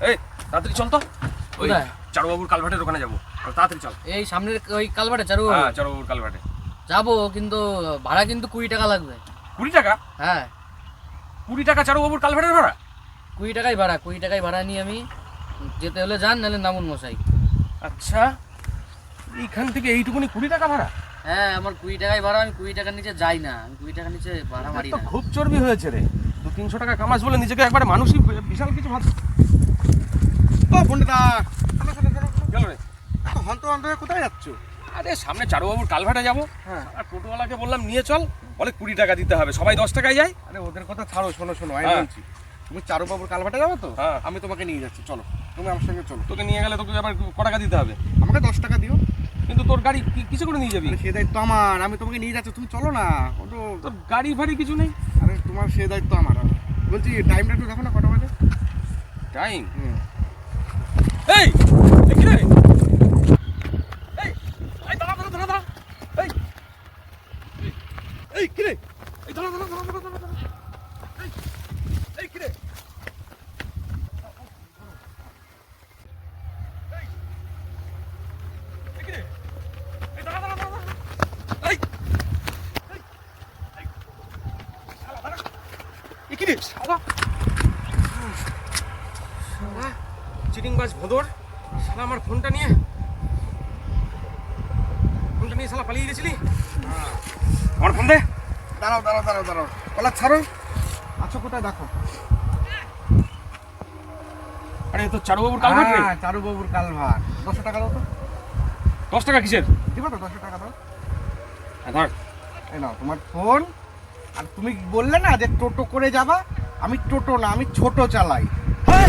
এই তাড়াতাড়ি চল তো, ওই কোথায়? চারুবাবুর কালভার্টের ওখানে যাবো, তাড়াতাড়ি চল। এই সামনের ওই কালভার্টে চারু হ্যাঁ, চারুবাবুর কালভার্টে যাবো, কিন্তু ভাড়া কিন্তু 20 টাকা লাগবে। 20 টাকা? হ্যাঁ 20 টাকা চারুবাবুর কালভার্টের ভাড়া? 20 টাকাই ভাড়া, 20 টাকাই ভাড়া নিয়ে আমি যেতে হলে যান, নাহলে নামুন মশাই। আচ্ছা, এইখান থেকে এইটুকুনি 20 টাকা ভাড়া? হ্যাঁ আমার 20 টাকাই ভাড়া, আমি 20 টাকার নিচে যাই না, আমি 20 টাকার নিচে ভাড়া মারি তো না। খুব চর্বি হয়েছে রে, 200-300 টাকা কামাস বলে নিজেকে একবারে মানুষই বিশাল কিছু ভাব। ও পণ্ডিতা, গেল রে। কোথায় যাচ্ছ? আরে সামনে চারুবাবুর কালভার্টে যাবো। হ্যাঁ। আর টোটোওয়ালাকে বললাম নিয়ে চল, বলে 20 টাকা দিতে হবে, সবাই 10 টাকায় যায়। আরে ওদের কথা ছাড়ো, শোনো আমি হ্যাঁ। বলছি, তুমি চারুবাবুর কালভার্টে যাবে তো? হ্যাঁ। আমি তোমাকে নিয়ে যাচ্ছি, চলো তুমি আমার সঙ্গে চলো। তোকে নিয়ে গেলে তোকে আবার ক টাকা দিতে হবে? আমাকে 10 টাকা দিও। কিন্তু তোর গাড়ি কিসে করে নিয়ে যাবি? আরে সে দায়িত্ব আমার, আমি তোমাকে নিয়ে যাচ্ছি, তুমি চলো না। ও তো, তোর গাড়ি ফাড়ি কিছু নেই? আরে তোমার সে দায়িত্ব আমার। বলছি টাইমটা একটু দেখো না, কটা বাজে? টাইম? হুম। এই কি রে? এই এই দাঁড়া দাঁড়া দাঁড়া দাঁড়া। এই এই কি রে? এই দাঁড়া দাঁড়া দাঁড়া দাঁড়া দাঁড়া। এই এই কি রে? এই কি রে? এই দাঁড়া দাঁড়া দাঁড়া। এই এই এই শালা দাঁড়া। এই কি রে? শালা চিটিংবাজ ভোদর, শালা আমার ফোনটা নিয়ে শালা পালিয়ে গেছিলি। আমার ফোন দে। দাঁড়াও দাঁড়াও দাঁড়াও দাঁড়াও, কলার ছাড়ো। আচ্ছা কোথায় দেখো? আরে তো চারুবাবুর কালভার্ট রে। হ্যাঁ, চারুবাবুর কালভার্ট। 10 টাকা দাও তো। 10 টাকা কিসের? দিবা তো? 10 টাকা দাও। ধর। এই নাও তোমার ফোন। আর তুমি বললে না যে টোটো করে যাবা, আমি টোটো না, আমি ছোট চালাই। হ্যাঁ